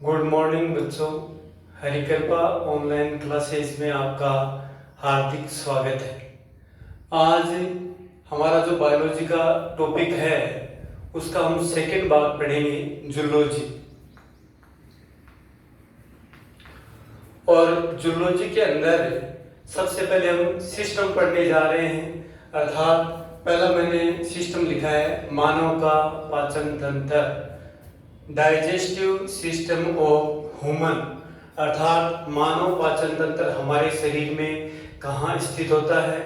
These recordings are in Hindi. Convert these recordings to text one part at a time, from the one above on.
गुड मॉर्निंग बच्चों। हरिकृपा ऑनलाइन क्लासेस में आपका हार्दिक स्वागत है। आज हमारा जो बायोलॉजी का टॉपिक है उसका हम सेकंड भाग पढ़ेंगे, जूलॉजी। और जूलॉजी के अंदर सबसे पहले हम सिस्टम पढ़ने जा रहे हैं। अर्थात पहला मैंने सिस्टम लिखा है मानव का पाचन तंत्र, डाइजेस्टिव सिस्टम ऑफ ह्यूमन, अर्थात मानव पाचन तंत्र हमारे शरीर में कहाँ स्थित होता है,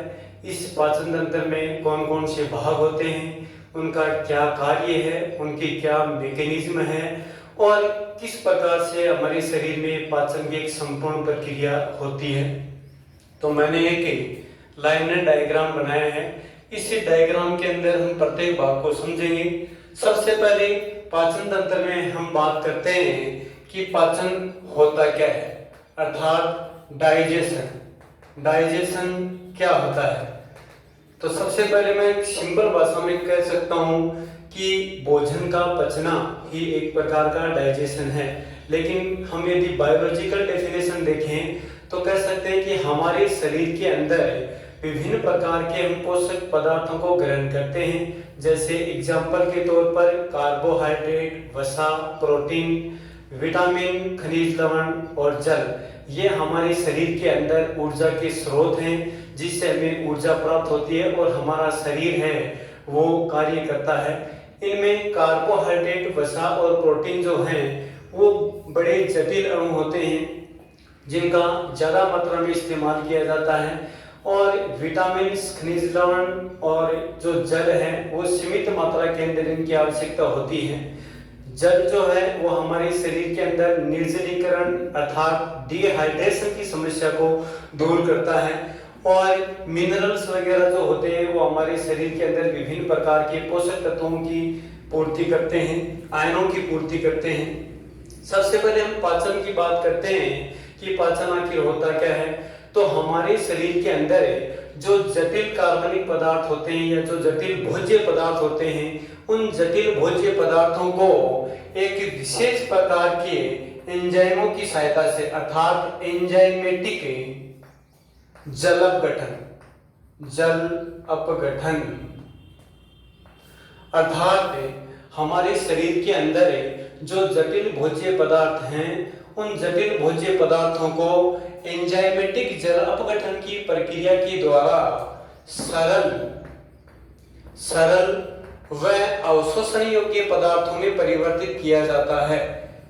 इस पाचन तंत्र में कौन कौन से भाग होते हैं, उनका क्या कार्य है, उनकी क्या मैकेनिज्म है और किस प्रकार से हमारे शरीर में पाचन की एक संपूर्ण प्रक्रिया होती है। तो मैंने एक लाइनर डायग्राम बनाया है। इसी डायग्राम के अंदर हम प्रत्येक भाग को समझेंगे। सबसे पहले पाचन तंत्र में हम बात करते हैं कि पाचन होता क्या है, अर्थात डाइजेशन। डाइजेशन क्या होता है? तो सबसे पहले मैं एक सिंपल भाषा में कह सकता हूं कि भोजन का पचना ही एक प्रकार का डाइजेशन है। लेकिन हम यदि बायोलॉजिकल डेफिनेशन देखें तो कह सकते हैं कि हमारे शरीर के अंदर विभिन्न प्रकार के हम पोषक पदार्थों को ग्रहण करते हैं। जैसे एग्जाम्पल के तौर पर कार्बोहाइड्रेट, वसा, प्रोटीन, विटामिन, खनिज लवण और जल, ये हमारे शरीर के अंदर ऊर्जा के स्रोत हैं जिससे हमें ऊर्जा प्राप्त होती है और हमारा शरीर है वो कार्य करता है। इनमें कार्बोहाइड्रेट, वसा और प्रोटीन जो हैं वो बड़े जटिल अणु होते हैं जिनका ज्यादा मात्रा में इस्तेमाल किया जाता है। और विटामिन, खनिज लवण और जो जल है वो सीमित मात्रा के अंदर इनकी आवश्यकता होती है। जल जो है वो हमारे शरीर के अंदर निर्जलीकरण अर्थात डिहाइड्रेशन की समस्या को दूर करता है। और मिनरल्स वगैरह जो होते हैं वो हमारे शरीर के अंदर विभिन्न प्रकार के पोषक तत्वों की पूर्ति करते हैं, आयनों की पूर्ति करते हैं। सबसे पहले हम पाचन की बात करते हैं कि पाचन आखिर होता क्या है। तो हमारे शरीर के अंदर जो जटिल कार्बनिक पदार्थ होते हैं या जो जटिल भोज्य पदार्थ होते हैं, उन जटिल भोज्य पदार्थों को एक विशेष प्रकार के एंजाइमों की सहायता से अर्थात एंजाइमेटिक जल अपघटन अर्थात हमारे शरीर के अंदर जो जटिल भोज्य पदार्थ हैं उन जटिल भोज्य पदार्थों को एंजाइमेटिक जल अपघटन की प्रक्रिया के द्वारा सरल व अवशोषण योग्य पदार्थों में परिवर्तित किया जाता है।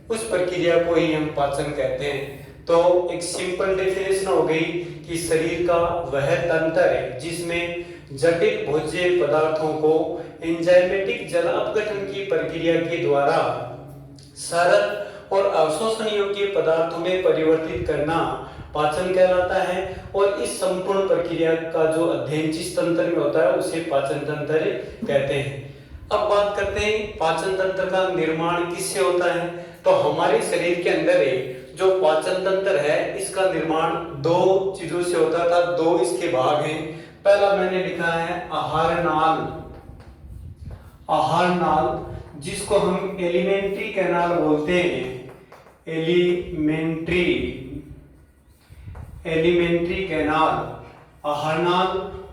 उस प्रक्रिया को ही हम पाचन कहते हैं। तो एक सिंपल डेफिनेशन हो गई कि शरीर का वह तंत्र है जिसमें जटिल भोज्य पदार्थों को एंजाइमेटिक जल अपघटन की प्रक्रिया के द्वारा सरल और अवशोषण योग्य पदार्थों में परिवर्तित करना पाचन कहलाता है। और इस संपूर्ण प्रक्रिया का जो अध्ययन जिस तंत्र में होता है उसे पाचन तंत्र कहते हैं। अब बात करते हैं पाचन तंत्र का निर्माण किससे होता है। तो हमारे शरीर के अंदर जो पाचन तंत्र है इसका निर्माण दो चीजों से होता था, दो इसके भाग हैं। पहला मैंने लिखा है आहार नाल जिसको हम एलिमेंट्री कैनाल बोलते हैं, एलिमेंट्री कैनाल, आहार नाल।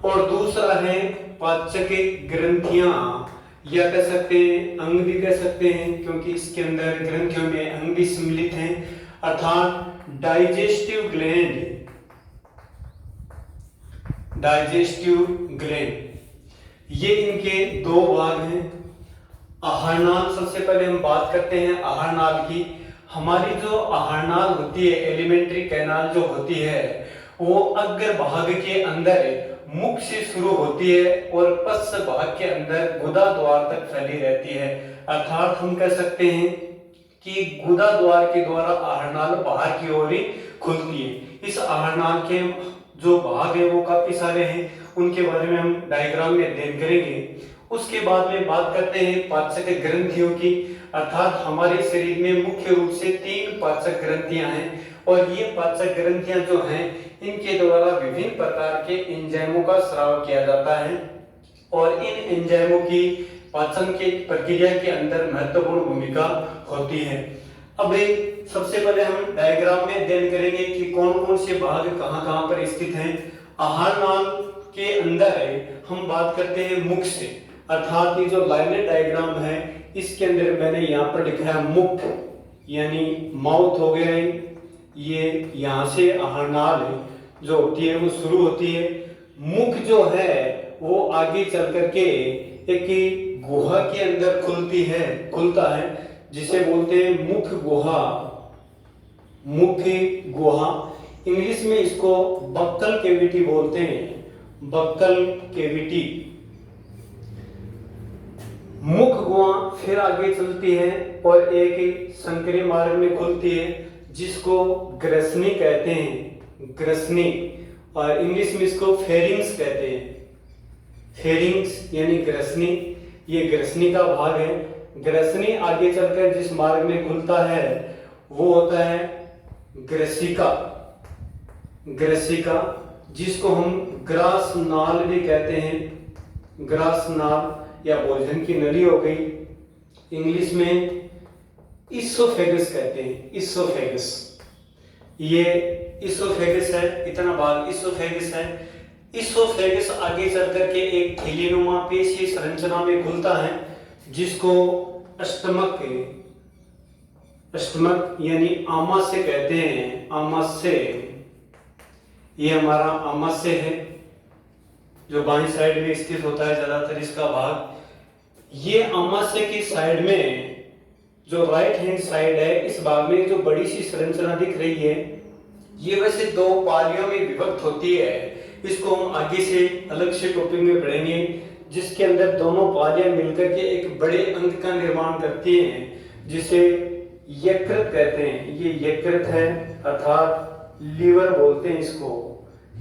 और दूसरा है पाचक ग्रंथियां, या कह सकते हैं अंग भी कह सकते हैं क्योंकि इसके अंदर ग्रंथियों में अंग भी सम्मिलित हैं, अर्थात डाइजेस्टिव ग्लैंड। ये इनके दो भाग हैं। आहार नाल, सबसे पहले हम बात करते हैं आहार नाल की। हमारी जो आहार नाल होती है, एलिमेंट्री कैनाल जो होती है, वो अग्र भाग के अंदर मुख से शुरू होती है और पश्च भाग के अंदर गुदा द्वार तक फैली रहती है। अर्थात हम कह सकते हैं कि गुदा द्वार के द्वारा आहार नाल बाहर की ओर ही खुलती है। इस आहार नाल के जो भाग है वो काफी सारे हैं, उनके बारे में हम डायग्राम में अध्ययन करेंगे। उसके बाद में बात करते हैं पाचक ग्रंथियों की। अर्थात हमारे शरीर में मुख्य रूप से 3 पाचक ग्रंथियां हैं और ये पाचक ग्रंथियां जो हैं इनके द्वारा विभिन्न प्रकार के एंजाइमों का स्राव किया जाता है और इन एंजाइमों की पाचन की प्रक्रिया के अंदर महत्वपूर्ण भूमिका होती है। अब सबसे पहले हम डायग्राम में अध्ययन करेंगे कि कौन कौन से भाग कहाँ कहाँ पर स्थित हैं। आहार नाल के अंदर हम बात करते हैं मुख से, अर्थात ये जो लाइनर डायग्राम है इसके अंदर मैंने यहाँ पर लिखा है मुख, यानी माउथ हो गया है। ये यहाँ से आहार नाल जो होती है वो शुरू होती है। मुख जो है वो आगे चल करके एक गुहा के अंदर खुलता है जिसे बोलते हैं मुख गुहा। मुख गुहा, इंग्लिश में इसको बक्कल कैविटी बोलते हैं, बक्कल कैविटी। मुख गुहा फिर आगे चलती है और एक संकरी मार्ग में खुलती है जिसको ग्रसनी कहते हैं, ग्रसनी, और इंग्लिश में इसको फेरिंग्स कहते हैं, फेरिंग्स यानी ग्रसनी। ये ग्रसनी का भाग है। ग्रसनी आगे चलकर जिस मार्ग में खुलता है वो होता है ग्रसिका, ग्रसिका, जिसको हम ग्रास नाल भी कहते हैं। ग्रास नाल या भोजन की नली हो गई, इंग्लिश में इसोफेगस कहते हैं, इसोफेगस। ये इसोफेगस है, इतना भाग इसोफेगस है। इसोफेगस आगे चल करके एक थैलीनुमा पेशी संरचना में खुलता है जिसको अष्टमक, अष्टमक यानी आमाशय कहते हैं, आमाशय। ये हमारा आमाशय है जो बाईं साइड में स्थित होता है ज्यादातर इसका भाग। ये आमाशय की साइड में जो राइट हैंड साइड है इस भाग में जो बड़ी सी संरचना दिख रही है ये वैसे दो पालियों में विभक्त होती है। इसको हम आगे से अलग से टॉपिक में पढ़ेंगे, जिसके अंदर दोनों पालियां मिलकर के एक बड़े अंग का निर्माण करती हैं जिसे यकृत कहते हैं। ये यकृत है अर्थात लीवर बोलते हैं इसको,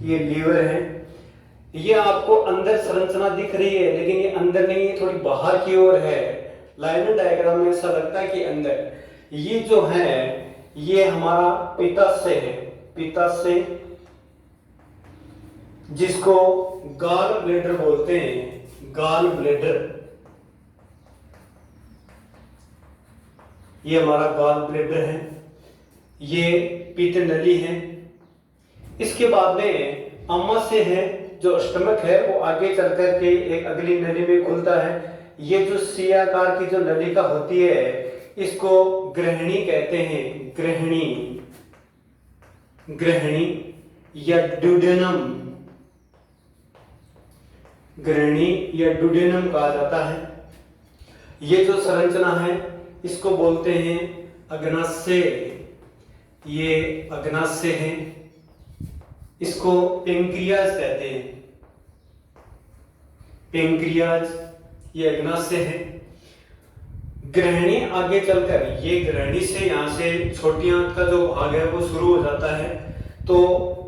ये लीवर है। ये आपको अंदर संरचना दिख रही है लेकिन ये अंदर नहीं है, थोड़ी बाहर की ओर है। लाइनर डायग्राम में ऐसा लगता है कि अंदर। ये जो है ये हमारा पित्ताशय है, पित्ताशय, जिसको गॉल ब्लैडर बोलते हैं, गॉल ब्लैडर। ये हमारा गॉल ब्लैडर है, ये पित्त नली है। इसके बाद में आमाशय है जो अष्टमक है वो आगे चल कर के एक अगली नली में खुलता है। ये जो सी आकार की जो नलिका होती है इसको ग्रहणी कहते हैं, ग्रहणी, ग्रहणी या ड्यूडेनम, ग्रहणी या ड्यूडेनम कहा जाता है। ये जो संरचना है इसको बोलते हैं अग्नाशय, ये अग्नाशय है। इसको पेंक्रियाज कहते हैं, पेंक्रियाज, ये अग्नाशय है। ग्रहणी आगे चलकर ये ग्रहणी से यहाँ से छोटी आंत का जो भाग है वो शुरू हो जाता है। तो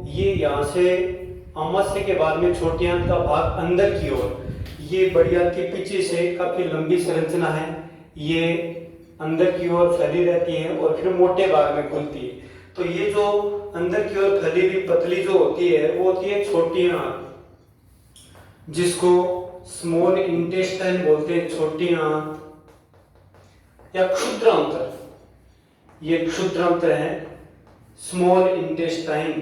ये यहाँ से आमाशय के बाद में छोटी आंत का भाग अंदर की ओर, ये बड़ी आंत के पीछे से काफी लंबी संरचना है, ये अंदर की ओर फैली रहती है और फिर मोटे भाग में खुलती है। तो ये जो अंदर की ओर फैली हुई पतली जो होती है वो होती है छोटी आंत, जिसको स्मॉल इंटेस्टाइन बोलते हैं, छोटी आंत या क्षुद्रांत्र। ये क्षुद्रांत्र है, स्मॉल इंटेस्टाइन,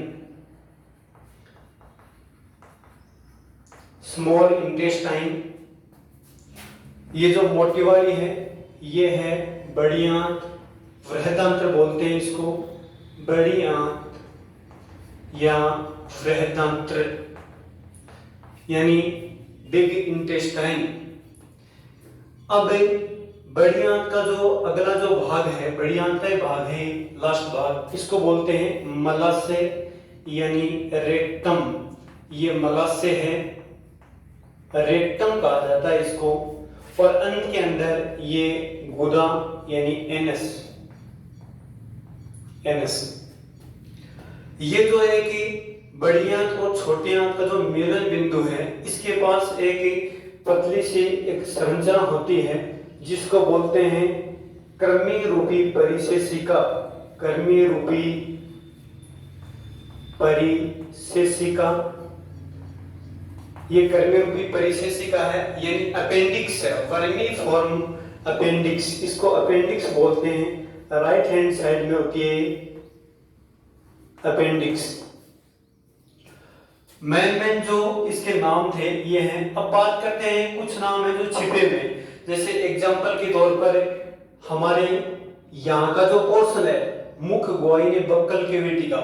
स्मॉल इंटेस्टाइन। ये जो मोटी वाली है ये है बड़ी आंत, वृहदांत्र बोलते हैं इसको, बड़ी आंत या वृहदांत्र यानी बिग इंटेस्टाइन। अब बड़ी आंत का जो अगला जो भाग है, बड़ी आंत का भाग है लास्ट भाग, इसको बोलते हैं मलाशय यानी रेक्टम। ये मलाशय है, रेक्टम कहा जाता है इसको। और अंत के अंदर ये गुदा यानी एनस, एनस। ये जो है कि बड़ी आंत और छोटी आंत का जो मिलन बिंदु है इसके पास एक पतली सी एक संरचना होती है जिसको बोलते हैं कर्मी रूपी परिशेषिका, कर्मी रूपी परिशेषिका। ये कर्मी रूपी परिशेषिका है यानी अपेंडिक्स है, वर्मी फॉर्म अपेंडिक्स, इसको अपेंडिक्स बोलते हैं। राइट हैंड साइड में होती है अपेंडिक्स। मेन जो इसके नाम थे ये हैं। अब बात करते हैं कुछ नाम है जो छिपे हुए, जैसे एग्जांपल के तौर पर हमारे यहाँ का जो पोर्शन है मुख ग्वाइने बक्कल केविटी का,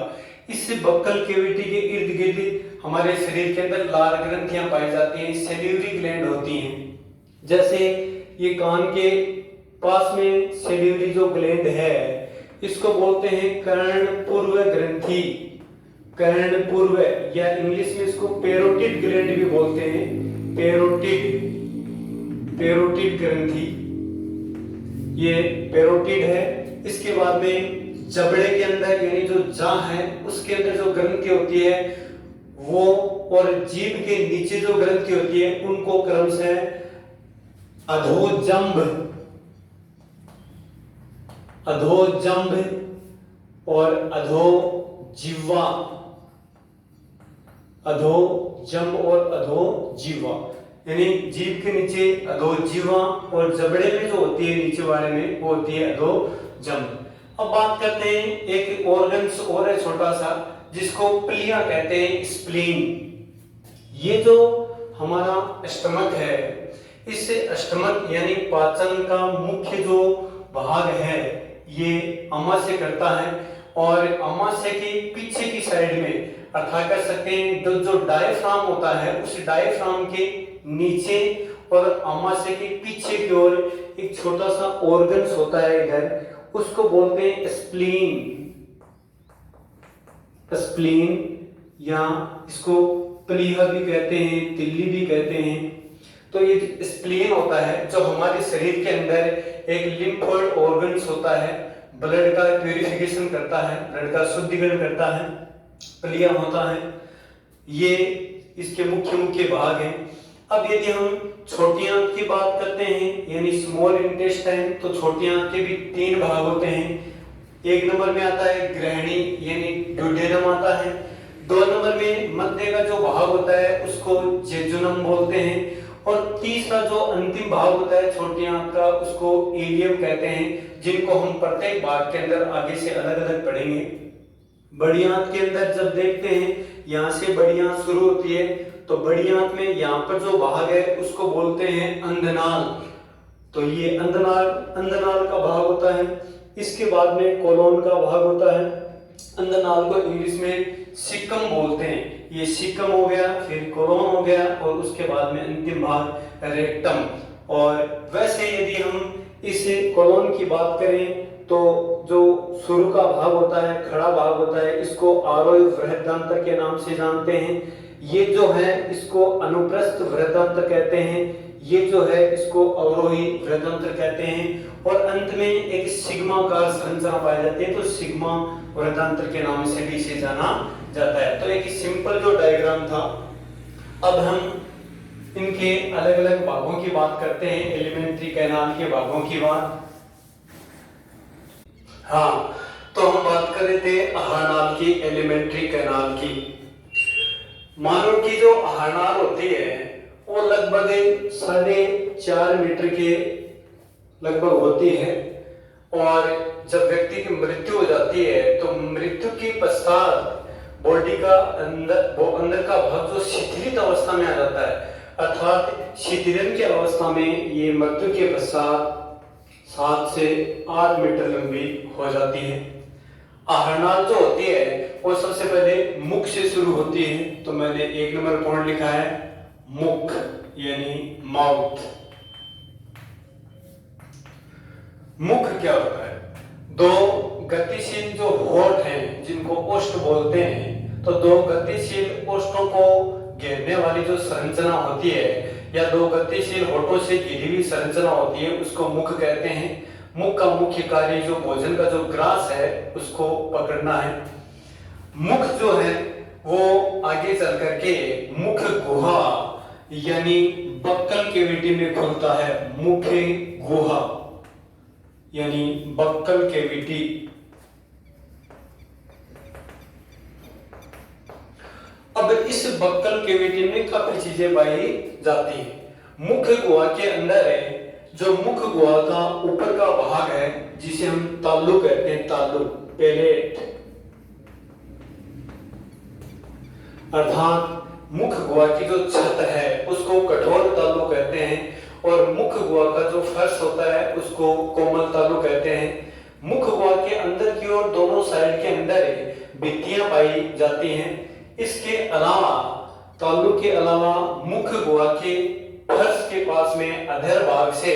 इस बक्कल केविटी के इर्द गिर्द हमारे शरीर के अंदर लाल ग्रंथियां पाई जाती हैं, सेल्यूलरी ग्लैंड होती हैं। जैसे ये कान के पास में सेल्यूलरी जो ग्लैंड है इसको बोलते हैं कर्णपूर्व ग्रंथि, कर्णपूर्व, या इंग्लिश में इसको पैरोटिड ग्लैंड भी बोलते हैं, पैरोटिड ग्रंथि, ये पैरोटिड है। इसके बाद में जबड़े के अंदर यानी जो जां है उसके अंदर जो ग्रंथि होती है वो, और जीभ के नीचे जो ग्रंथि होती है उनको क्रमशः अधोजंभ और अधोजिह्वा, अधोजंभ और अधोजिह्वा, यानी जीभ के नीचे अधोजिह्वा और जबड़े में जो होती है नीचे वाले में वो होती है अधोजंभ। अब बात करते हैं एक ऑर्गन्स और है छोटा सा जिसको प्लिया कहते हैं, स्प्लीन। ये जो हमारा स्टमक है, इस स्टमक यानी पाचन का मुख्य जो भाग है ये अमाशय करता है, और अमाशय के पीछे की साइड में अर्थात कर सकते हैं जो डायफ्राम होता है उस डायफ्राम के नीचे और अमाशय के पीछे की ओर एक छोटा सा ऑर्गन्स होता है इधर, उसको बोलते हैं स्प्लीन, स्प्लीन, या इसको प्लीहा भी कहते हैं, तिल्ली भी कहते हैं। तो ये स्प्लीन होता है जो हमारे शरीर के अंदर एक लिम्फोइड ऑर्गन्स होता है, ब्लड का प्यूरिफिकेशन करता है, ब्लड का शुद्धिकरण करता है, प्लिया होता है। ये इसके मुख्य भाग हैं। अब यदि हम छोटी आंत की बात करते हैं यानी स्मॉल इंटेस्टाइन, तो छोटी आंत के भी 3 भाग होते हैं। एक नंबर में आता है ग्रहणी यानी ड्यूडेनम आता है, 2 नंबर में मध्य का जो भाग होता है उसको जेजुनम बोलते हैं, और तीसरा जो अंतिम भाग होता है छोटी आंत का उसको इलियम कहते हैं, जिनको हम प्रत्येक भाग के अंदर आगे से अलग अलग पढ़ेंगे। बड़ी आंत के अंदर जब देखते हैं यहाँ से बड़ी आंत शुरू होती है, तो बड़ी आंत में यहाँ पर जो भाग है उसको बोलते हैं अंधनाल, तो ये अंधनाल का भाग होता है। इसके बाद में कोलोन का भाग होता है, अंधनाल को इंग्लिश में सिकम बोलते हैं, ये सिकम हो गया, फिर कोलोन हो गया, और उसके बाद में अंतिम भाग रेक्टम। और वैसे यदि हम इस कोलोन की बात करें तो जो शुरू का भाग होता है, खड़ा भाग होता है, इसको आरोही बृहदांत्र के नाम से जानते हैं। ये जो है इसको अनुप्रस्थ बृहदांत्र कहते हैं, ये जो है इसको अवरोही बृहदांत्र कहते हैं, और अंत में एक सिग्माकार संरचना पाई जाती है, तो सिग्मा बृहदांत्र के नाम से भी इसे जाना जाता है। तो एक सिंपल जो डायग्राम था। अब हम इनके अलग अलग भागों की बात करते हैं, एलिमेंट्री कैनाल के भागों की बात। हाँ, तो हम बात कर रहे थे आहारनाल की, एलिमेंट्री कैनाल की। मानव की जो आहारनाल होती है वो लगभग 4.5 मीटर के लगभग होती है, और जब व्यक्ति की मृत्यु हो जाती है तो मृत्यु के पश्चात बॉडी का अंदर का भाग जो शिथिलित अवस्था में आ जाता है, अर्थात शिथिलन की अवस्था में ये मृत्यु के पश्चात 7 से 8 मीटर लंबी हो जाती है। आहारनाल जो होती है वो सबसे पहले मुख से शुरू होती है, तो मैंने 1 नंबर पॉइंट लिखा है मुख यानी माउथ। मुख क्या होता है? 2 गतिशील जो होठ हैं जिनको ओष्ठ बोलते हैं, तो 2 गतिशील ओष्ठों को घेरने वाली जो संरचना होती है, या 2 गतिशील होठों से घिरी हुई संरचना होती है, उसको मुख कहते हैं। मुख का मुख्य कार्य जो भोजन का जो ग्रास है उसको पकड़ना है। मुख जो है वो आगे चल करके मुख गुहा यानी बक्कल केविटी में खुलता है, मुख गुहा यानी बक्कल केविटी। अब इस बक्कल केविटी में काफी चीजें पाई जाती हैं। मुख गुहा के अंदर है जो मुख गुहा का ऊपर का भाग है जिसे हम तालु कहते हैं, तालु पेलेट, अर्थात मुख गुहा की जो छत है उसको कठोर तालु कहते हैं और मुख गुहा का जो फर्श होता है उसको कोमल तालु कहते हैं। मुख गुहा के अंदर की ओर दोनों साइड के अंदर भित्तियां पाई जाती हैं। इसके अलावा तालु के अलावा मुख गुहा के फर्श के पास में अधर भाग से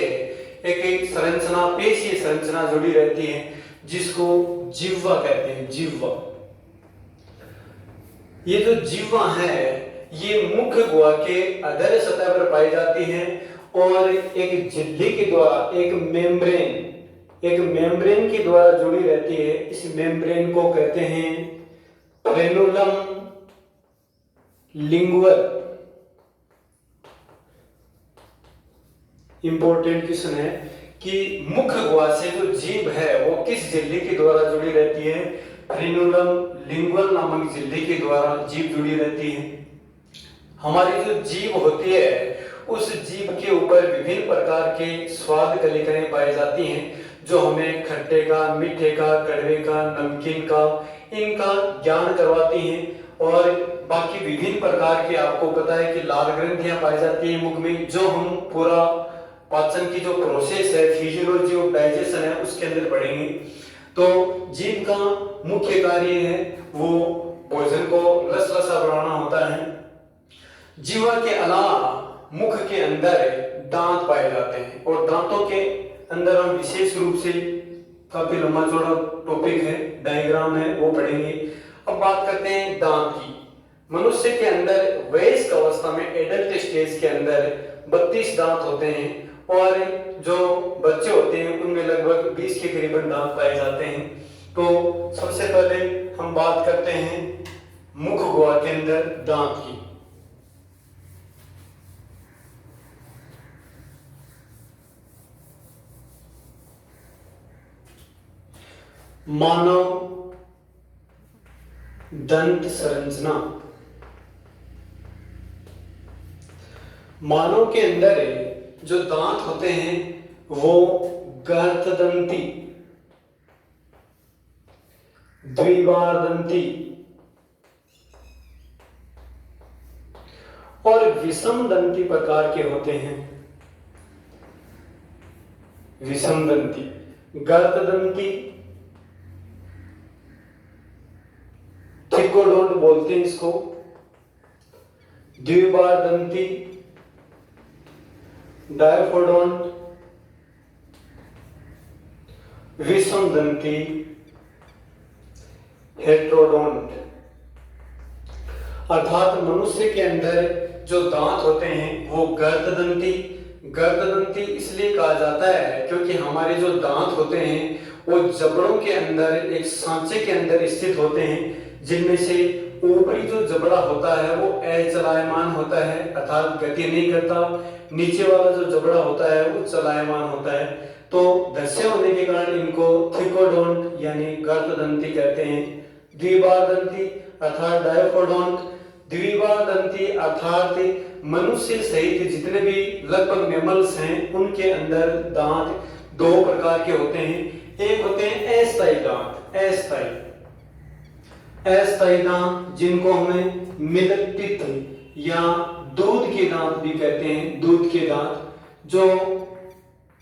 एक संरचना, पेशीय संरचना जुड़ी रहती है जिसको जिह्वा कहते हैं, जिह्वा। ये जो जिह्वा है ये मुख गुहा के अधर सतह पर पाई जाती है और एक झिल्ली के द्वारा, एक मेम्ब्रेन के द्वारा जुड़ी रहती है। इस मेम्ब्रेन को कहते हैं फ्रेनुलम लिंगुअल। इंपॉर्टेंट क्वेश्चन है कि मुख गुहा से जो जीभ है वो किस झिल्ली के द्वारा जुड़ी रहती है? फ्रेनुलम लिंगुअल नामक झिल्ली के द्वारा जीभ जुड़ी रहती है। हमारी जो जीभ होती है उस जीभ के ऊपर विभिन्न प्रकार के स्वाद कलिकाएं पाई जाती हैं जो हमें खट्टे का, मीठे का, कड़वे का, नमकीन का, इनका ज्ञान करवाती हैं। और बाकी विभिन्न प्रकार के आपको पता है कि लाल ग्रंथियां पाई जाती हैं मुख में, जो हम पूरा पाचन की जो प्रोसेस है, फिजियोलॉजी ऑफ डाइजेशन है, उसके अंदर पढ़ेंगे। तो जीभ का मुख्य कार्य है वो भोजन को रसरसा बनाना होता है। जीवा के अलावा मुख के अंदर दांत पाए जाते हैं और दांतों के अंदर हम विशेष रूप से, काफी लंबा चौड़ा टॉपिक है, डायग्राम है, वो पढ़ेंगे। अब बात करते हैं दांत की। मनुष्य के अंदर वयस्क अवस्था में, एडल्ट स्टेज के अंदर 32 दांत होते हैं और जो बच्चे होते हैं उनमें लगभग 20 के करीबन दांत पाए जाते हैं। तो सबसे पहले हम बात करते हैं मुख गुहा के अंदर दांत की। मानव दंत संरचना। मानव के अंदर जो दांत होते हैं वो गर्तदंती, द्विबारदंती और विषमदंती प्रकार के होते हैं। विषमदंती, गर्तदंती, ट्रिकोडोंट बोलते हैं इसको, द्विबारदंती, डायफोडोंट, विषमदंती, हेट्रोडोंट। अर्थात मनुष्य के अंदर जो दांत होते हैं वो गर्तदंती। गर्तदंती इसलिए कहा जाता है क्योंकि हमारे जो दांत होते हैं वो जबड़ों के अंदर, एक सांचे के अंदर स्थित होते हैं, जिनमें से ऊपरी जो जबड़ा होता है वो अचलायमान होता है, अर्थात गति नहीं करता। नीचे वाला जो जबड़ा होता है वो चलायमान होता है। तो धस्य होने के कारण इनको थ्रिकोडोंट यानी गर्तदंती कहते हैं। द्विबारदंती अर्थात डायफोडोंट। द्विबारदंती अर्थात मनुष्य सहित जितने भी लगभग मैमल्स हैं उनके अंदर दांत 2 प्रकार के होते हैं। एक होते हैं अस्थायी दांत, अस्थायी दांत जिनको हमें मिल्क टीथ या दूध के दांत भी कहते हैं, दूध के दांत, जो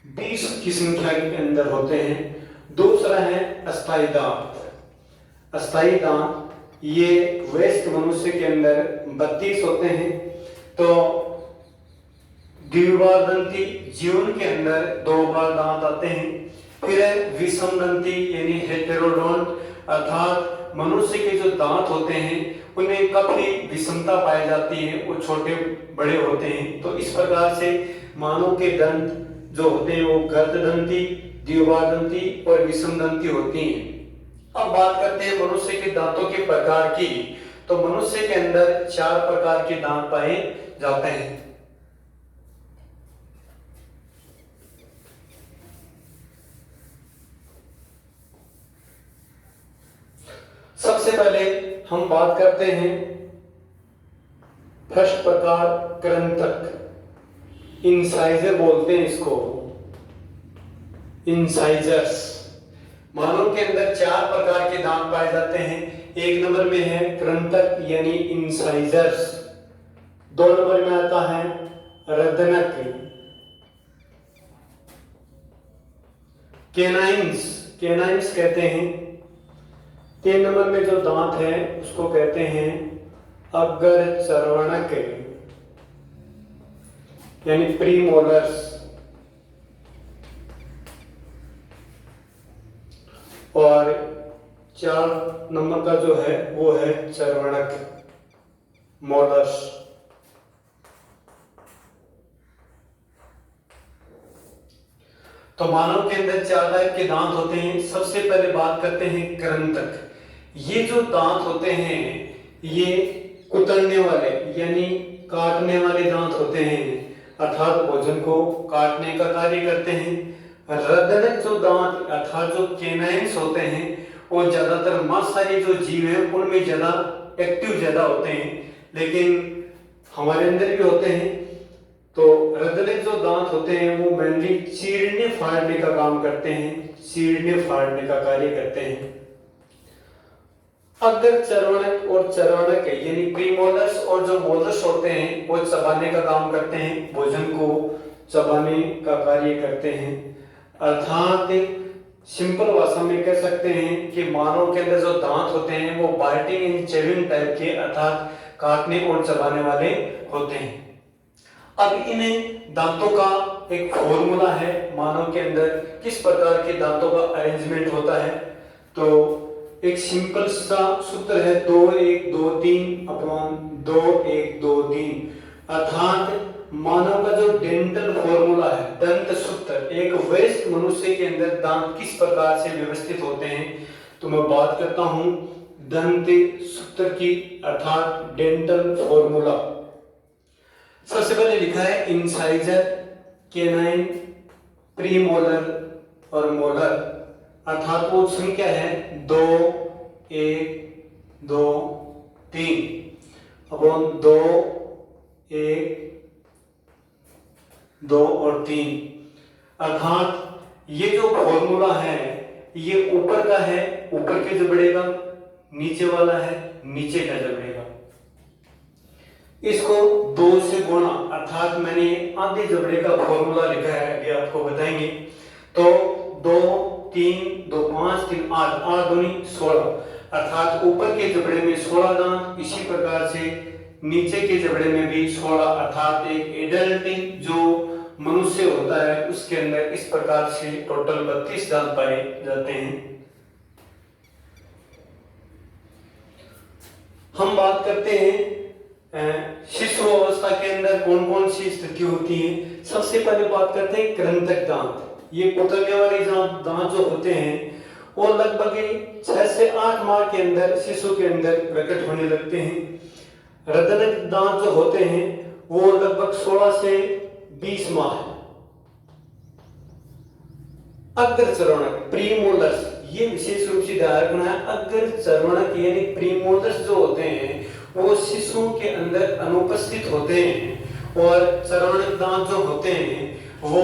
20 की संख्या के अंदर होते हैं। दूसरा है अस्थायी दांत। अस्थायी दांत ये वयस्क मनुष्य के अंदर 32 होते हैं। तो द्विबारदंती जीवन के अंदर 2 बार दांत आते हैं। फिर विषमदंती यानी हेटेरोडोंट अर्थात मनुष्य के जो दांत होते हैं उनमें काफी विषमता पाई जाती है, वो छोटे बड़े होते हैं। तो इस प्रकार से मानव के दंत जो होते हैं वो गर्तदंती, द्विबारदंती और विषमदंती होती हैं। अब बात करते हैं मनुष्य के दांतों के प्रकार की। तो मनुष्य के अंदर 4 प्रकार के दांत पाए जाते हैं। सबसे पहले हम बात करते हैं फर्स्ट प्रकार, कृंतक, इंसाइजर बोलते हैं इसको। इंसाइजर्स। मानव के अंदर 4 प्रकार के दांत पाए जाते हैं। 1 नंबर में है कृंतक यानी इंसाइजर्स, 2 नंबर में आता है रदनक, केनाइंस, केनाइंस कहते हैं। 3 नंबर में जो दांत है उसको कहते हैं अग्रचर्वणक यानी प्रीमोलर्स, और 4 नंबर का जो है वो है चर्वणक, मोलर्स। तो मानव के अंदर 4 टाइप के दांत होते हैं। सबसे पहले बात करते हैं कृंतक। ये जो दांत होते हैं ये कुतरने वाले यानी काटने वाले दांत होते हैं, अर्थात भोजन को काटने का कार्य करते हैं। रदनक जो दांत अर्थात जो केनाइन्स होते हैं वो ज्यादातर मांसाहारी जो जीव हैं उनमें ज्यादा एक्टिव ज्यादा होते हैं, लेकिन हमारे अंदर भी होते हैं। तो रदनक जो दांत होते हैं वो मेनली चीरने फाड़ने का काम करते हैं, चीरने फाड़ने का कार्य करते हैं। अगर चर्वणक और चर्वणक यानी प्रीमोलर्स और जो मोलर्स होते हैं वो चबाने का काम करते हैं, भोजन को चबाने का कार्य करते हैं। अर्थात सिंपल भाषा में कह सकते हैं कि मानव के अंदर जो दांत होते हैं वो बाइटिंग एंड चेविंग टाइप के अर्थात काटने और चबाने वाले होते हैं। अब इन दांतों का एक फॉर्मूला है, मानव के अंदर किस प्रकार के दांतों का अरेंजमेंट होता है। तो एक सिंपल सा सूत्र है 2 1 2 3 अपॉन 2 1 2 3, अर्थात मानव का जो डेंटल फॉर्मूला है, दंत सूत्र, एक वयस्क मनुष्य के अंदर दांत किस प्रकार से व्यवस्थित होते हैं। तो मैं बात करता हूं दंत सूत्र की, अर्थात डेंटल फॉर्मूला। सबसे पहले लिखा है इंसाइजर, केनाइन, प्रीमोलर और मोलर, अर्थात वो संख्या है 2 1 2 3 अपॉन 2 1 2 और 3, अर्थात ये जो फॉर्मूला है ये ऊपर का है, ऊपर के जबड़े का, नीचे वाला है नीचे का जबड़े का। इसको 2 से गुणा, अर्थात मैंने आधे जबड़े का फॉर्मूला लिखा है, अभी आपको बताएंगे। तो 2 3 2 5 3 8 8 दूनी 16, अर्थात ऊपर के जबड़े में 16 दांत, इसी प्रकार से नीचे के जबड़े में भी 16, अर्थात एक एडल्ट जो मनुष्य होता है उसके अंदर इस प्रकार से टोटल 32 दांत पाए जाते हैं। हम बात करते हैं शिशु अवस्था के अंदर कौन कौन सी स्थिति होती है। सबसे पहले बात करते हैं कृंतक दांत। ये कुतरने वाले दांत जो होते हैं वो लगभग 6 से 8 माह के अंदर शिशु के अंदर प्रकट होने लगते हैं। रदनक दांत जो होते हैं वो लगभग 16 से 20 माह है। अग्रचर्वणक प्रीमोलर्स, ये विशेष रूप से ध्यान रखना है। अग्रचर्वणक यानी प्रीमोलर्स जो होते हैं वो शिशुओं के अंदर अनुपस्थित होते हैं और चर्वणक दांत जो होते हैं वो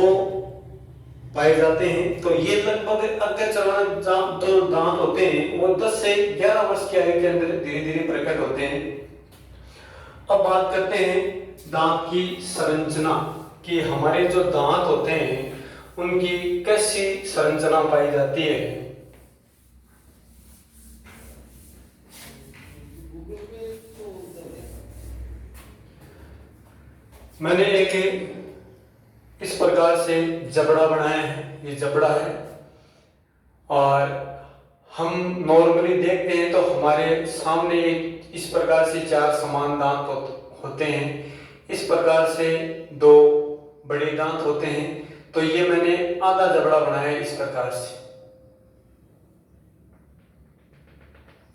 पाए जाते हैं। तो ये लगभग अग्रचर्वणक जो दांत होते हैं वो 10 से 11 वर्ष की आयु के अंदर धीरे धीरे प्रकट होते हैं। अब बात करते हैं दांत की संरचना कि हमारे जो दांत होते हैं उनकी कैसी संरचना पाई जाती है। मैंने एक इस प्रकार से जबड़ा बनाया है, ये जबड़ा है, और हम नॉर्मली देखते हैं तो हमारे सामने इस प्रकार से 4 समान दांत होते हैं, इस प्रकार से 2 बड़े दांत होते हैं। तो ये मैंने आधा जबड़ा बनाया है इस प्रकार से।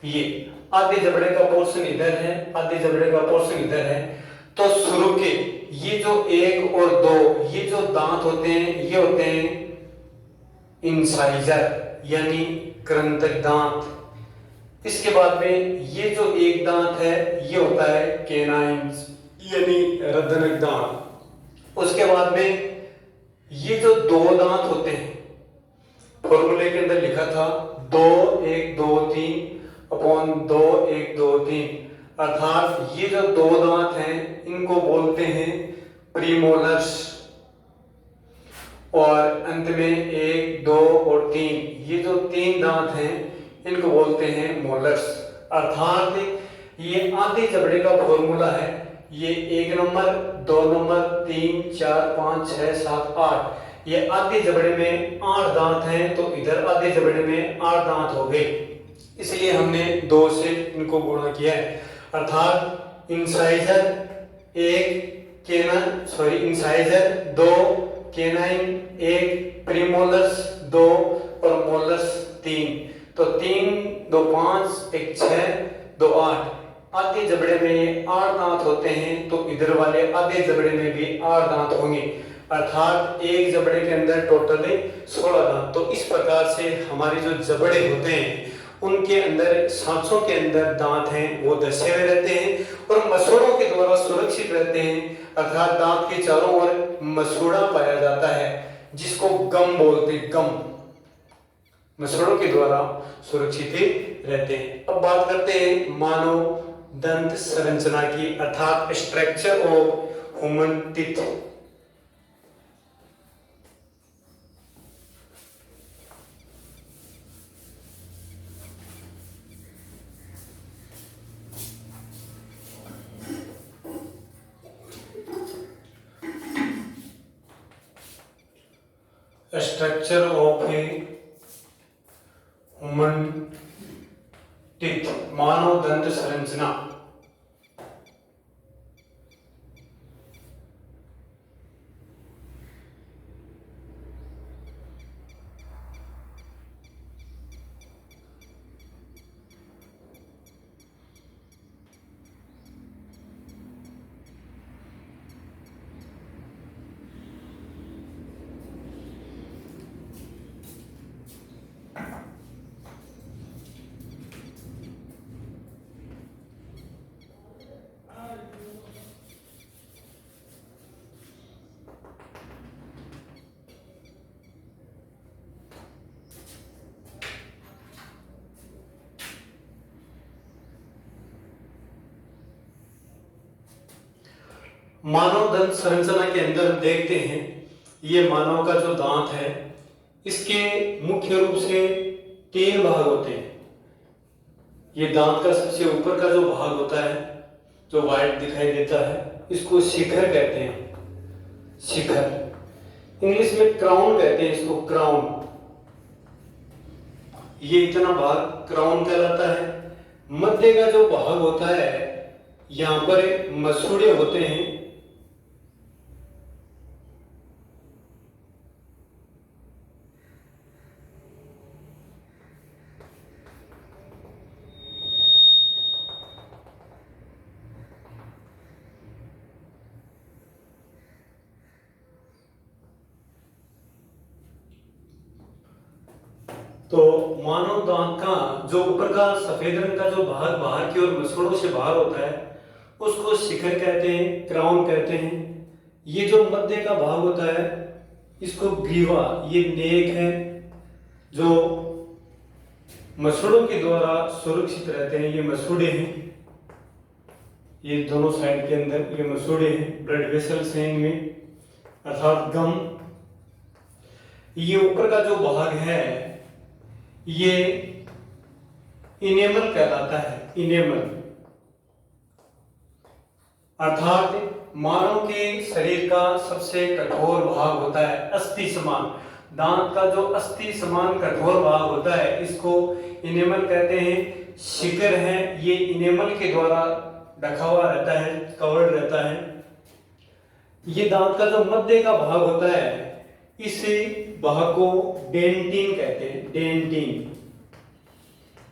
ये आधे जबड़े का पोर्शन इधर है, आधे जबड़े का पोर्शन इधर है। तो शुरू के ये जो 1 और 2 ये जो दांत होते हैं ये होते हैं इंसाइजर यानी कृंतक दांत। इसके बाद में ये जो 1 दांत है ये होता है केनाइन्स यानी रदनक दांत। उसके बाद में ये जो 2 दांत होते हैं फॉर्मूले के अंदर लिखा था 2 1 2 3/2 1 2 3, अर्थात ये जो दो दांत हैं इनको बोलते हैं प्रीमोलर्स, और अंत में 1 2 और 3 ये जो तीन दांत हैं इनको बोलते हैं मोलर्स। अर्थात ये आधे जबड़े का फॉर्मूला है। ये 1 नंबर 2 नंबर 3 4 5 6 7 8, ये आधे जबड़े में 8 दांत हैं, तो इधर आधे जबड़े में 8 दांत हो गए, इसलिए हमने 2 से इनको गुणा किया है। अर्थात इंसाइजर 2, केनाइन 1, प्रीमोलर्स 2 और मोलर्स 3। तो 3 2 5 1 6 2 8, आधे जबड़े में ये 8 दांत होते हैं, तो इधर वाले आधे जबड़े में भी 8 दांत होंगे, अर्थात एक जबड़े के अंदर टोटल 16 दांत। तो इस प्रकार से हमारे जो जबड़े होते हैं उनके अंदर सांसों के अंदर दांत हैं वो दसे हुए रहते हैं और मसूड़ों के द्वारा सुरक्षित रहते हैं, अर्थात दांत के चारों ओर मसूड़ा पाया जाता है जिसको गम बोलते हैं। गम मसूड़ों के द्वारा सुरक्षित रहते हैं। अब बात करते हैं मानव दंत संरचना की, अर्थात structure of human teeth. Structure of human teeth, मानव दंत संरचना। मानव दंत संरचना के अंदर देखते हैं, ये मानव का जो दांत है इसके मुख्य रूप से 3 भाग होते हैं। ये दांत का सबसे ऊपर का जो भाग होता है जो व्हाइट दिखाई देता है, इसको शिखर कहते हैं। शिखर, इंग्लिश में क्राउन कहते हैं इसको, क्राउन। ये इतना भाग क्राउन कहलाता है। मध्य का जो भाग होता है यहां पर मसूड़े होते हैं, तो मानव दांत का जो ऊपर का सफेद रंग का जो भाग बाहर की ओर मसूड़ों से बाहर होता है उसको शिखर कहते हैं, क्राउन कहते हैं। ये जो मध्य का भाग होता है इसको ग्रीवा, ये नेक है जो मसूड़ों के द्वारा सुरक्षित रहते हैं। ये मसूड़े हैं, ये दोनों साइड के अंदर ये मसूड़े हैं, ब्लड वेसल्स हैं इनमें, अर्थात गम। ये ऊपर का जो भाग है ये इनेमल कहलाता है, इनेमल। अर्थात मानव के शरीर का सबसे कठोर भाग होता है अस्थि समान। दांत का जो अस्थि समान कठोर भाग होता है इसको इनेमल कहते हैं। शिखर है, ये इनेमल के द्वारा ढका हुआ रहता है, कवर्ड रहता है। ये दांत का जो मध्य का भाग होता है इस भाग को डेंटिन कहते हैं, डेंटिन।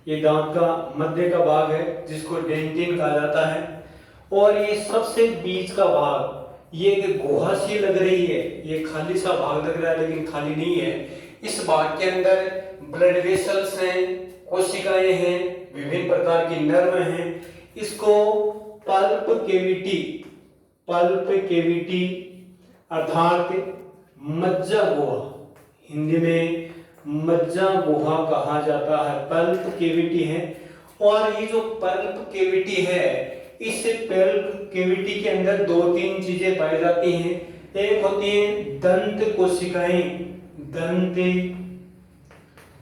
ये दांत का मध्य का भाग है जिसको डेंटिन कहा जाता है। और ये सबसे बीच का भाग, ये एक गुहा सी लग रही है, ये खाली सा भाग लग रहा है लेकिन खाली नहीं है। इस भाग के अंदर ब्लड वेसल्स हैं, कोशिकाएं हैं, विभिन्न प्रकार की नर्व हैं। इसको पल्प केविटी, पल्प केविटी अर्थात मज्जा गुहा, हिंदी में मज्जा गुहा कहा जाता है, पल्प केविटी है। और ये जो पल्प केविटी है, इस पल्प केविटी के अंदर दो तीन चीजें पाई जाती हैं। एक होती है दंत कोशिकाएं, दंत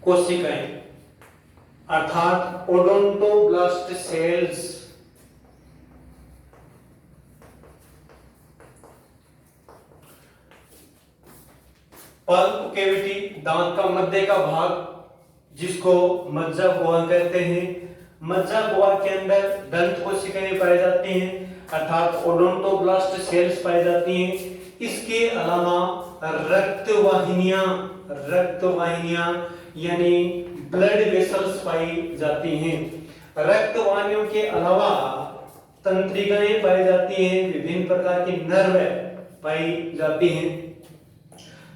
कोशिकाएं अर्थात ओडोंटोब्लास्ट सेल्स। पल्प केविटी दांत का मध्य का भाग, जिसको मज्जा गुहा कहते हैं। मज्जा गुहा के अंदर दंत कोशिकाएं पाई जाती हैं अर्थात ओडोंटोब्लास्ट सेल्स पाई जाती हैं। इसके अलावा रक्तवाहिनियां यानी ब्लड वेसल्स पाई जाती हैं। रक्तवाहिनियों के अलावा तंत्रिकाएं पाई जाती हैं, विभिन्न प्रकार की नर्व पाई जाती हैं।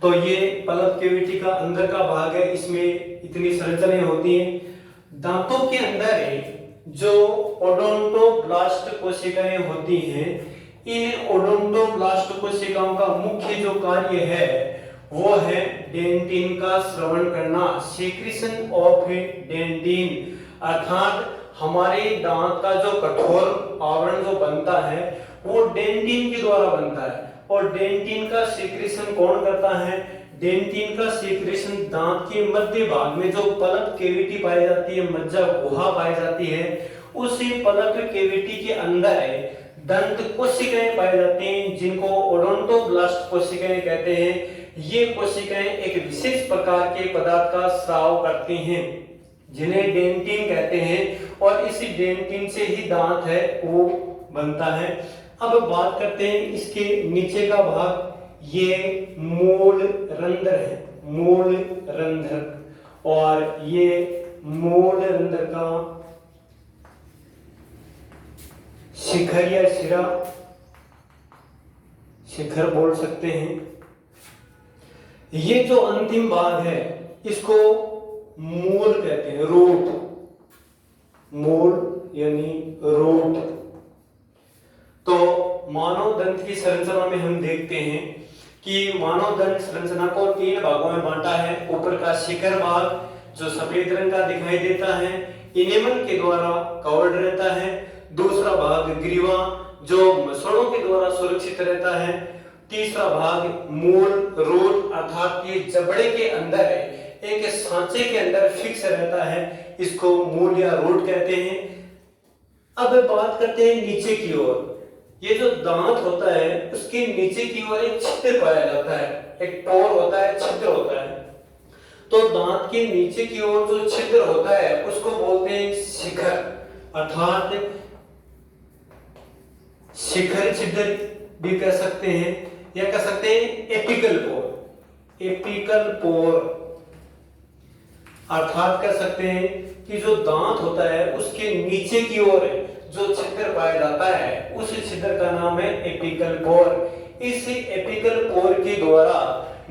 तो ये पल्प केविटी का अंदर का भाग है, इसमें इतनी संरचनाएं होती हैं। दांतों के अंदर जो ओडोंटोब्लास्ट कोशिकाएं होती हैं, इन ओडोंटोब्लास्ट कोशिकाओं का मुख्य जो कार्य है वो है डेंटिन का स्रवण करना, सेक्रीशन ऑफ डेंटिन। अर्थात हमारे दांत का जो कठोर आवरण जो बनता है वो डेंटिन के द्वारा बनता है। और डेंटिन का सेक्रेशन कौन करता है? डेंटिन का सेक्रेशन दांत के मध्य भाग में जो पल्प केविटी पाई जाती है, मज्जा गुहा पाई जाती है, उसी पल्प केविटी के अंदर दंत कोशिकाएं पाई जाती हैं, जिनको ओडोंटोब्लास्ट कोशिकाएं कहते हैं। ये कोशिकाएं एक विशेष प्रकार के पदार्थ का स्राव करती हैं, जिन्हें डेंटिन कहते हैं। और इसी डेंटिन से ही दांत है वो बनता है। अब बात करते हैं इसके नीचे का भाग, ये मूल रंध्र है, मूल रंध्र। और ये मूल रंध्र का शिखर या शिरा, शिखर बोल सकते हैं। ये जो अंतिम भाग है इसको मूल कहते हैं, रूट। मूल यानी रूट। तो मानव दंत की संरचना में हम देखते हैं कि मानव दंत संरचना को तीन भागों में बांटा है। ऊपर का शिखर भाग जो सफेद रंग का दिखाई देता है, इनेमल के द्वारा कवर्ड रहता है। दूसरा भाग ग्रीवा जो मसड़ों के द्वारा सुरक्षित रहता है। तीसरा भाग मूल रूट अर्थात ये जबड़े के अंदर एक सांचे के अंदर फिक्स रहता है, इसको मूल या रूट कहते हैं। अब बात करते हैं नीचे की ओर। ये जो दांत होता है उसके नीचे की ओर एक छिद्र पाया जाता है, एक पोर होता है, छिद्र होता है। तो दांत के नीचे की ओर जो छिद्र होता है उसको बोलते हैं शिखर, अर्थात शिखर छिद्र भी कह सकते हैं, या कह सकते हैं एपिकल पोर। एपिकल पोर अर्थात कह सकते हैं कि जो दांत होता है उसके नीचे की ओर जो छिद्र पाया जाता है उस छिद्र का नाम है एपिकल पोर। इस एपिकल पोर के द्वारा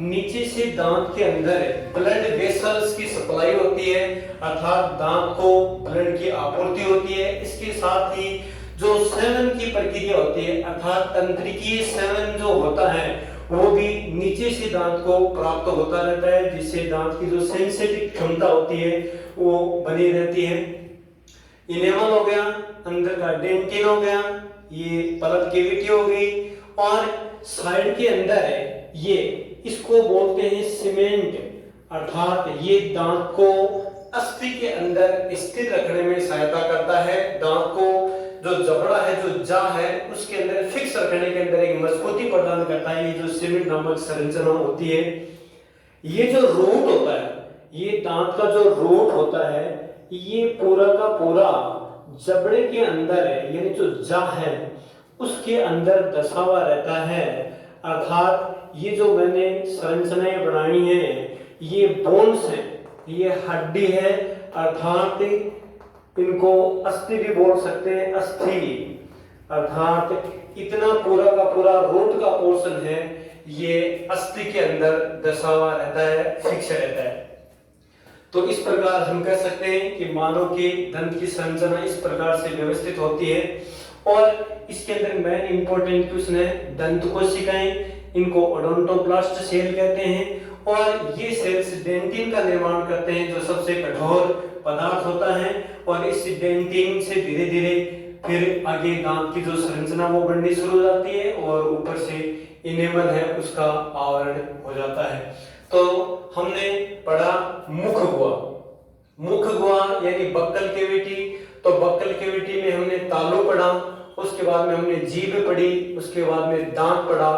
नीचे से दांत के अंदर ब्लड वेसल्स की सप्लाई होती है, अर्थात दांत को ब्लड की आपूर्ति होती है। इसके साथ ही जो सेवन की प्रक्रिया होती है अर्थात तंत्रिकीय सेवन जो होता है वो भी नीचे से दांत को प्राप्त होता रहता है, जिससे दांत की जो सेंसिटिव क्षमता होती है वो बनी रहती है। इनेमल हो गया, अंदर का डेंटिन हो गया, ये पल्प केविटी हो गई, और साइड के अंदर है ये, इसको बोलते हैं सीमेंट, अर्थात ये दांत को अस्थि के अंदर स्थिर रखने में सहायता करता है। दांत को जो जबड़ा है, जो जा है, उसके अंदर फिक्स रखने के अंदर एक मजबूती प्रदान करता है, ये जो सीमेंट नामक संरचना होती है। ये जो रूट होता है, ये दांत का जो रूट होता है, ये पूरा का पूरा जबड़े के अंदर है, यानी जो जा है उसके अंदर दसा हुआ रहता है। अर्थात ये जो मैंने संरचनाएं बनाई हैं ये बोन्स हैं, ये हड्डी है, अर्थात इनको अस्थि भी बोल सकते हैं, अस्थि। अर्थात इतना पूरा का पूरा रूट का पोर्शन है, ये अस्थि के अंदर दसा हुआ रहता है, फिक्स रहता है। तो इस प्रकार हम कह सकते हैं कि मानव के दंत की संरचना इस प्रकार से व्यवस्थित होती है। और इसके अंदर मेन इंपॉर्टेंट क्वेश्चन है दंत कोशिकाएं, इनको ओडोंटोब्लास्ट सेल कहते हैं। और ये सेल्स डेंटिन का निर्माण करते हैं, जो सबसे कठोर पदार्थ होता है। और इस डेंटिन से धीरे धीरे फिर आगे दांत की जो संरचना वो बननी शुरू हो जाती है और ऊपर से इनेमल है उसका आवरण हो जाता है। तो हमने पढ़ा मुख गुहा। मुख गुहा यानी बक्कल कैविटी। तो बक्कल कैविटी में हमने तालु पढ़ा, उसके बाद में हमने जीभ पढ़ी, उसके बाद में दांत पढ़ा।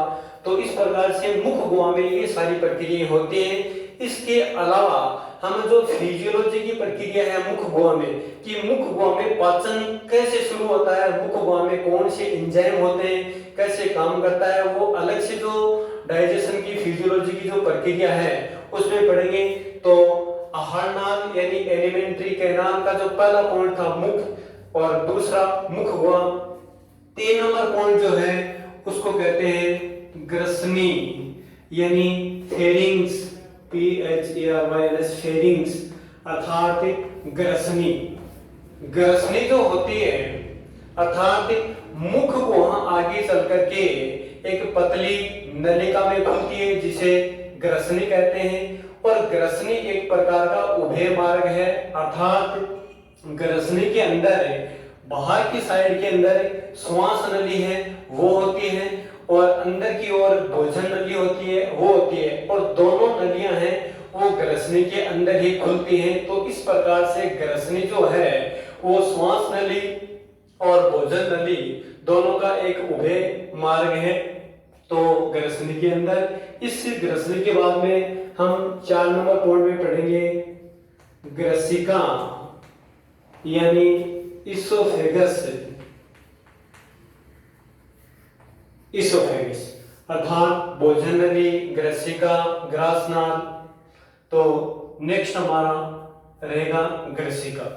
तो इस प्रकार से मुख गुहा में ये सारी प्रक्रियाएं होती हैं। इसके अलावा हम जो फिजियोलॉजी की प्रक्रिया है मुख गुहा में, कि मुख गुहा में पाचन कैसे शुरू होता है, मुख गुहा में कौन से एंजाइम होते हैं, कैसे काम करता है, वो अलग से जो डाइजेशन की फिजियोलॉजी की जो प्रक्रिया है उसमें पढ़ेंगे। तो आहार नाल यानी एलिमेंट्री कैनाल का जो पहला पॉइंट था मुख, और दूसरा मुख गुहा। 3 नंबर पॉइंट जो है उसको कहते हैं ग्रसनी यानी फेरिंग्स, PHARYNS फेरिंग्स अर्थात ग्रसनी। ग्रसनी जो होती है अर्थात मुख गुहा आगे चल करके एक पतली नलिका में खुलती है जिसे ग्रसनी कहते हैं। और ग्रसनी एक प्रकार का उभय मार्ग है, अर्थात ग्रसनी के अंदर बाहर की साइड के अंदर श्वास नली है वो होती है, और अंदर की ओर भोजन नली होती है वो होती है, और दोनों नलियां हैं वो ग्रसनी के अंदर ही खुलती हैं। तो इस प्रकार से ग्रसनी जो है वो श्वास नली और भोजन नली दोनों का एक उभय मार्ग है। तो ग्रसनी के अंदर, इस ग्रसनी के बाद में हम 4 नंबर पॉइंट में पढ़ेंगे ग्रसिका यानी इसोफेगस। इसोफेगस अर्थात भोजन नली, ग्रसिका, ग्रासनाल। तो नेक्स्ट हमारा रहेगा ग्रसिका।